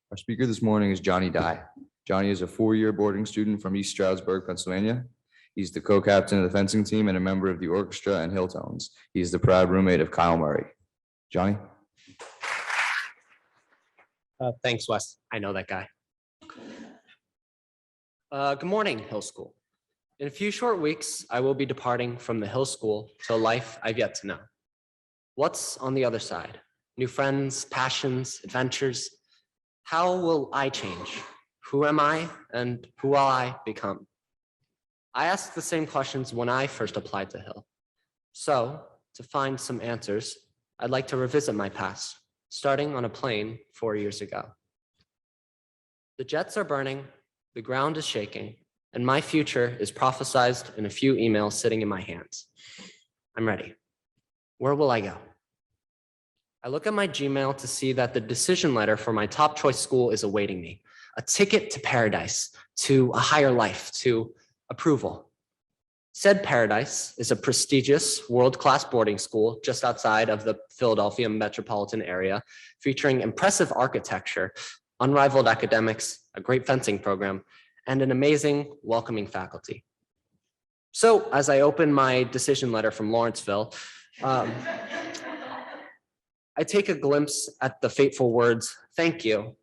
Our speaker this morning is Johnny Dye. Johnny is a four-year boarding student from East Stroudsburg, Pennsylvania. He's the co-captain of the fencing team and a member of the orchestra and Hilltones. He's the proud roommate of Kyle Murray. Johnny? Thanks, Wes. I know that guy. Good morning, Hill School. In a few short weeks, I will be departing from the Hill School to a life I've yet to know. What's on the other side? New friends, passions, adventures. How will I change? Who am I and who will I become? I asked the same questions when I first applied to Hill. So, to find some answers, I'd like to revisit my past, starting on a plane 4 years ago. The jets are burning, the ground is shaking, and my future is prophesized in a few emails sitting in my hands. I'm ready. Where will I go? I look at my Gmail to see that the decision letter for my top choice school is awaiting me. A ticket to paradise, to a higher life, to approval. Said Paradise is a prestigious world-class boarding school just outside of the Philadelphia metropolitan area, featuring impressive architecture, unrivaled academics, a great fencing program, and an amazing, welcoming faculty. So as I open my decision letter from Lawrenceville, I take a glimpse at the fateful words, "Thank you."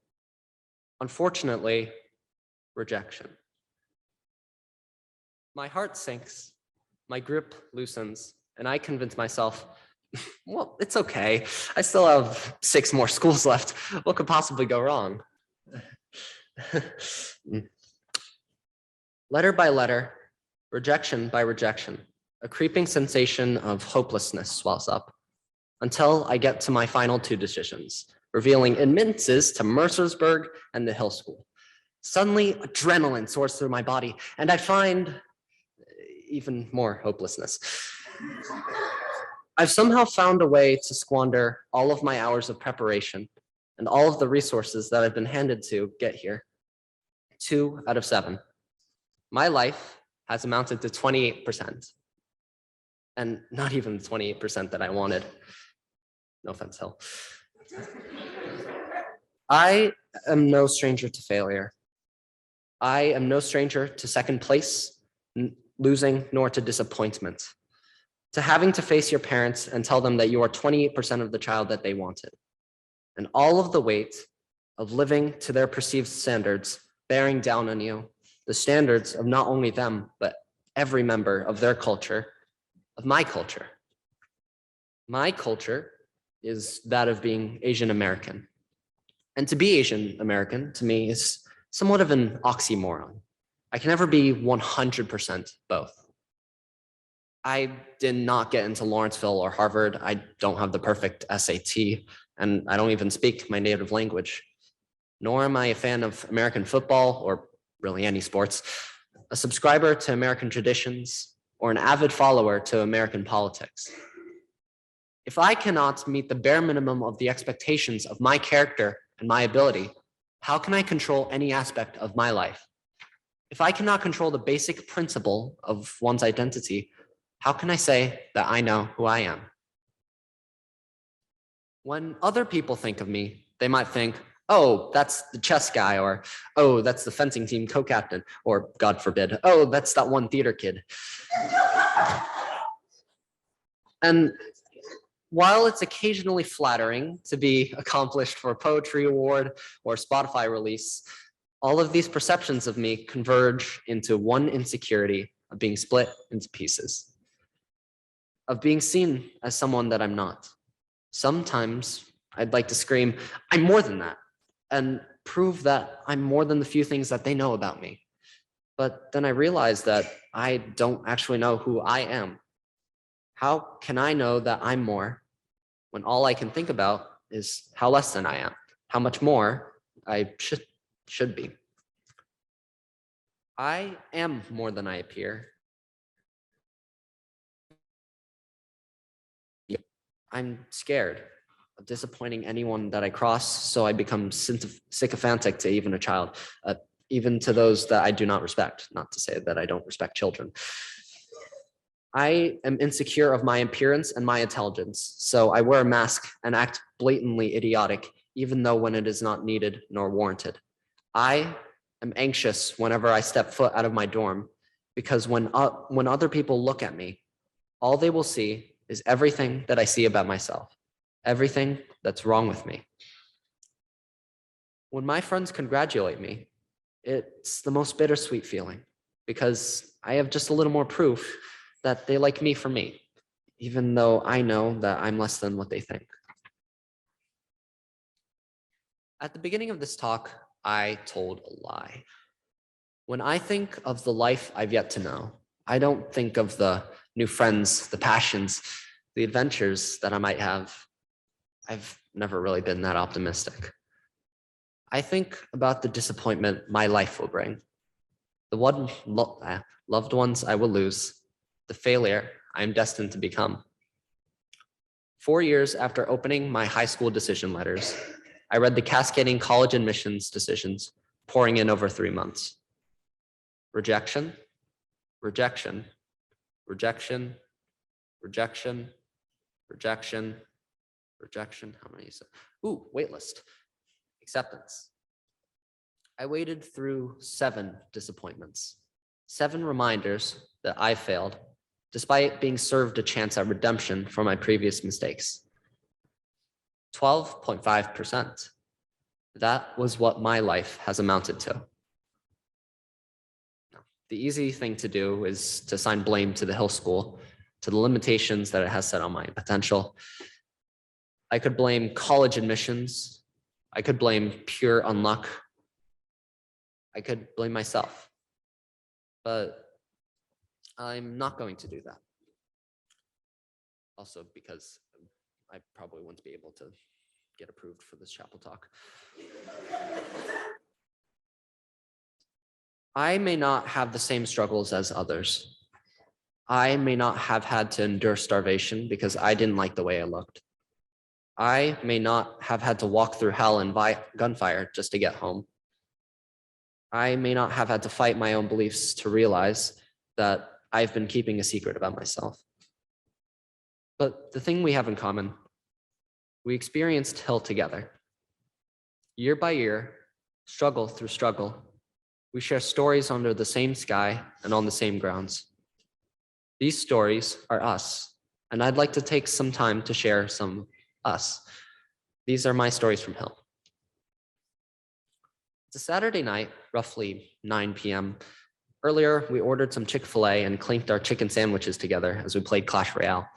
Unfortunately, rejection. My heart sinks, my grip loosens, and I convince myself, well, it's okay. I still have 6 more schools left. What could possibly go wrong? Letter by letter, rejection by rejection, a creeping sensation of hopelessness swells up until I get to my final 2 decisions, revealing admittances to Mercersburg and the Hill School. Suddenly, adrenaline soars through my body, and I find even more hopelessness. I've somehow found a way to squander all of my hours of preparation and all of the resources that I've been handed to get here. 2 out of 7. My life has amounted to 28%, and not even the 28% that I wanted. No offense, Hill. I am no stranger to failure. I am no stranger to second place, losing, nor to disappointment. To having to face your parents and tell them that you are 28% of the child that they wanted. And all of the weight of living to their perceived standards bearing down on you, the standards of not only them, but every member of their culture, of my culture. My culture is that of being Asian American. And to be Asian American, to me, is somewhat of an oxymoron. I can never be 100% both. I did not get into Lawrenceville or Harvard. I don't have the perfect SAT, and I don't even speak my native language. Nor am I a fan of American football or really any sports, a subscriber to American traditions, or an avid follower to American politics. If I cannot meet the bare minimum of the expectations of my character and my ability, how can I control any aspect of my life? If I cannot control the basic principle of one's identity, how can I say that I know who I am? When other people think of me, they might think, oh, that's the chess guy, or oh, that's the fencing team co-captain, or God forbid, oh, that's that one theater kid. And while it's occasionally flattering to be accomplished for a poetry award or Spotify release, all of these perceptions of me converge into one insecurity of being split into pieces, of being seen as someone that I'm not. Sometimes I'd like to scream, I'm more than that, and prove that I'm more than the few things that they know about me. But then I realize that I don't actually know who I am. How can I know that I'm more when all I can think about is how less than I am, how much more I should be? I am more than I appear. I'm scared of disappointing anyone that I cross, so I become sycophantic to even a child, even to those that I do not respect, not to say that I don't respect children. I am insecure of my appearance and my intelligence, so I wear a mask and act blatantly idiotic, even though when it is not needed nor warranted. I am anxious whenever I step foot out of my dorm because when other people look at me, all they will see is everything that I see about myself, everything that's wrong with me. When my friends congratulate me, it's the most bittersweet feeling because I have just a little more proof that they like me for me, even though I know that I'm less than what they think. At the beginning of this talk, I told a lie. When I think of the life I've yet to know, I don't think of the new friends, the passions, the adventures that I might have. I've never really been that optimistic. I think about the disappointment my life will bring, the loved ones I will lose, the failure I am destined to become. 4 years after opening my high school decision letters, I read the cascading college admissions decisions pouring in over 3 months. Rejection, rejection, rejection, rejection, rejection, rejection. How many is it? Ooh, waitlist. Acceptance. I waded through 7 disappointments, 7 reminders that I failed, despite being served a chance at redemption for my previous mistakes. 12.5%. That was what my life has amounted to. The easy thing to do is to assign blame to the Hill School, to the limitations that it has set on my potential. I could blame college admissions. I could blame pure unluck. I could blame myself, but I'm not going to do that. Also because I probably wouldn't be able to get approved for this chapel talk. I may not have the same struggles as others. I may not have had to endure starvation because I didn't like the way I looked. I may not have had to walk through hell and gunfire just to get home. I may not have had to fight my own beliefs to realize that I've been keeping a secret about myself. But the thing we have in common, we experienced Hill together. Year by year, struggle through struggle, we share stories under the same sky and on the same grounds. These stories are us, and I'd like to take some time to share some us. These are my stories from Hill. It's a Saturday night, roughly 9 p.m. Earlier, we ordered some Chick-fil-A and clinked our chicken sandwiches together as we played Clash Royale.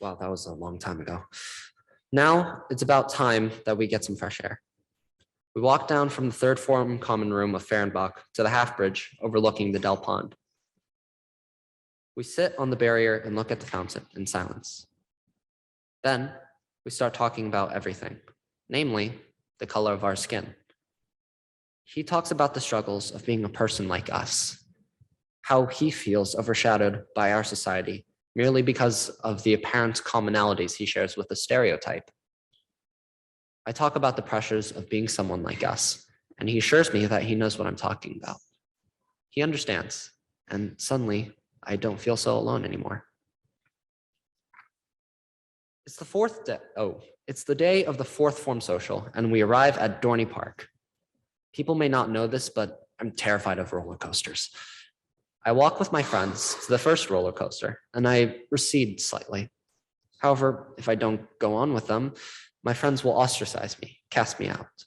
Wow, that was a long time ago. Now it's about time that we get some fresh air. We walk down from the 3rd floor common room of Fehrenbach to the half bridge overlooking the Dell Pond. We sit on the barrier and look at the fountain in silence. Then we start talking about everything, namely the color of our skin. He talks about the struggles of being a person like us, how he feels overshadowed by our society merely because of the apparent commonalities he shares with the stereotype. I talk about the pressures of being someone like us, and he assures me that he knows what I'm talking about. He understands, and suddenly I don't feel so alone anymore. It's the 4th day. It's the day of the 4th form social, and we arrive at Dorney Park. People may not know this, but I'm terrified of roller coasters. I walk with my friends to the first roller coaster, and I recede slightly. However, if I don't go on with them, my friends will ostracize me, cast me out.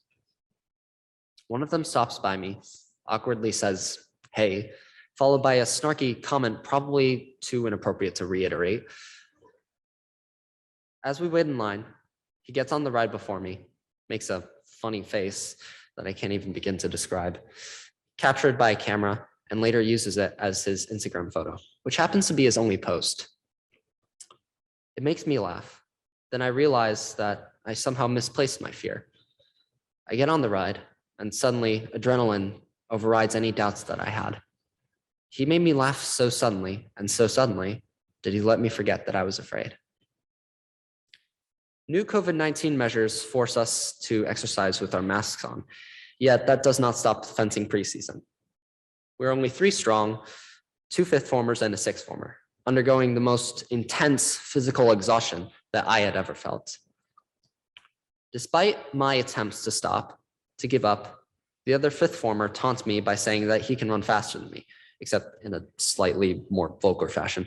One of them stops by me, awkwardly says, "Hey," followed by a snarky comment probably too inappropriate to reiterate. As we wait in line, he gets on the ride before me, makes a funny face that I can't even begin to describe, captured by a camera, and later uses it as his Instagram photo, which happens to be his only post. It makes me laugh. Then I realize that I somehow misplaced my fear. I get on the ride, and suddenly adrenaline overrides any doubts that I had. He made me laugh so suddenly, and so suddenly did he let me forget that I was afraid. New COVID-19 measures force us to exercise with our masks on, yet that does not stop the fencing preseason. We're only 3 strong, 2 5th formers and a 6th former, undergoing the most intense physical exhaustion that I had ever felt. Despite my attempts to stop, to give up, the other fifth former taunts me by saying that he can run faster than me, except in a slightly more vulgar fashion.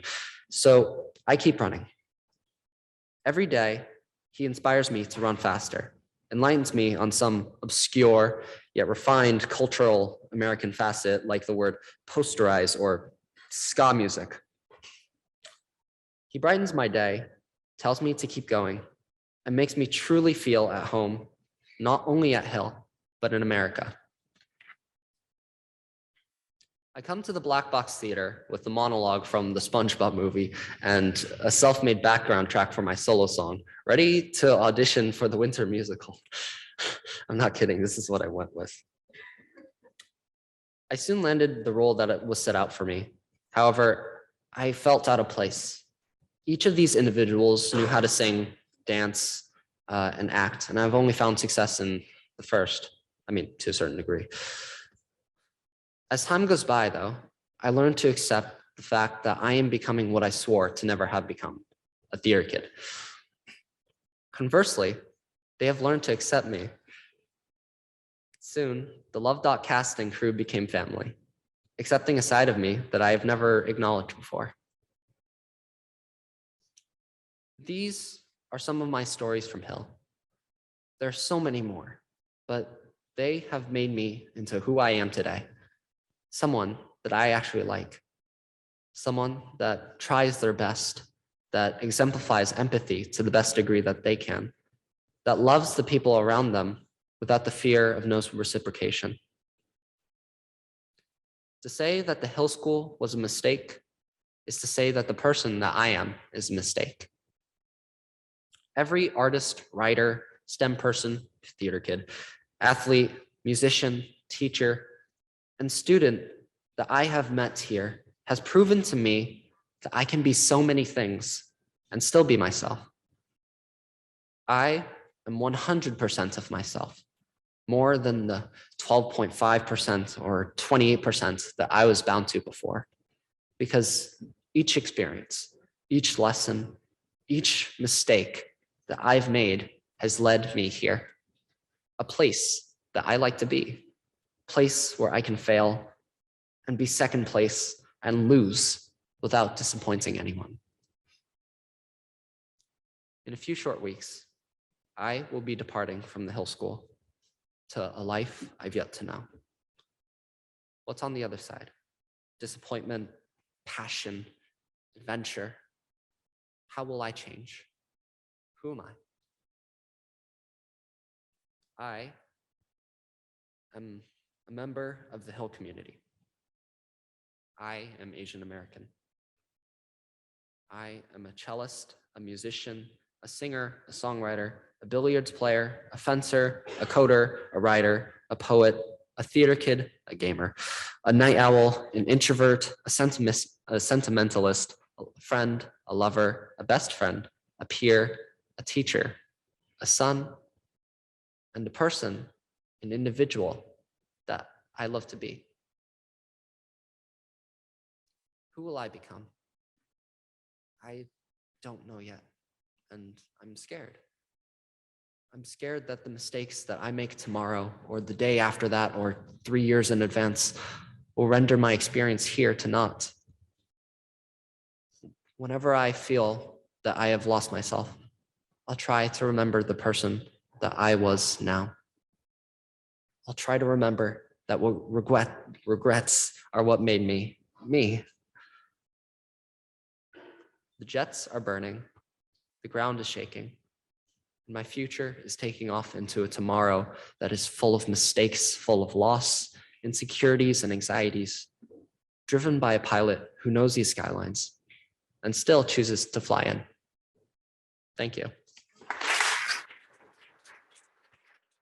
So I keep running. Every day, he inspires me to run faster, enlightens me on some obscure yet refined cultural American facet like the word posterize or ska music. He brightens my day, tells me to keep going, and makes me truly feel at home, not only at Hill, but in America. I come to the Black Box Theater with the monologue from the SpongeBob movie and a self-made background track for my solo song, ready to audition for the winter musical. I'm not kidding, this is what I went with. I soon landed the role that was set out for me. However, I felt out of place. Each of these individuals knew how to sing, dance, and act, and I've only found success in the first, to a certain degree. As time goes by, though, I learned to accept the fact that I am becoming what I swore to never have become, a theater kid. Conversely, they have learned to accept me. Soon, the Love Dot casting crew became family, accepting a side of me that I have never acknowledged before. These are some of my stories from Hill. There are so many more, but they have made me into who I am today. Someone that I actually like, someone that tries their best, that exemplifies empathy to the best degree that they can, that loves the people around them without the fear of no reciprocation. To say that the Hill School was a mistake is to say that the person that I am is a mistake. Every artist, writer, STEM person, theater kid, athlete, musician, teacher, and student that I have met here has proven to me that I can be so many things and still be myself. I am 100% of myself, more than the 12.5% or 28% that I was bound to before, because each experience, each lesson, each mistake that I've made has led me here, a place that I like to be, a place where I can fail and be second place and lose without disappointing anyone. In a few short weeks, I will be departing from the Hill School to a life I've yet to know. What's on the other side? Disappointment, passion, adventure. How will I change? Who am I? I am a member of the Hill community. I am Asian American. I am a cellist, a musician, a singer, a songwriter, a billiards player, a fencer, a coder, a writer, a poet, a theater kid, a gamer, a night owl, an introvert, a sentimentalist, a friend, a lover, a best friend, a peer, a teacher, a son, and a person, an individual that I love to be. Who will I become? I don't know yet, and I'm scared. I'm scared that the mistakes that I make tomorrow or the day after that or 3 years in advance will render my experience here to naught. Whenever I feel that I have lost myself, I'll try to remember the person that I was now. I'll try to remember that regrets are what made me, me. The jets are burning, the ground is shaking, and my future is taking off into a tomorrow that is full of mistakes, full of loss, insecurities, and anxieties, driven by a pilot who knows these skylines and still chooses to fly in. Thank you.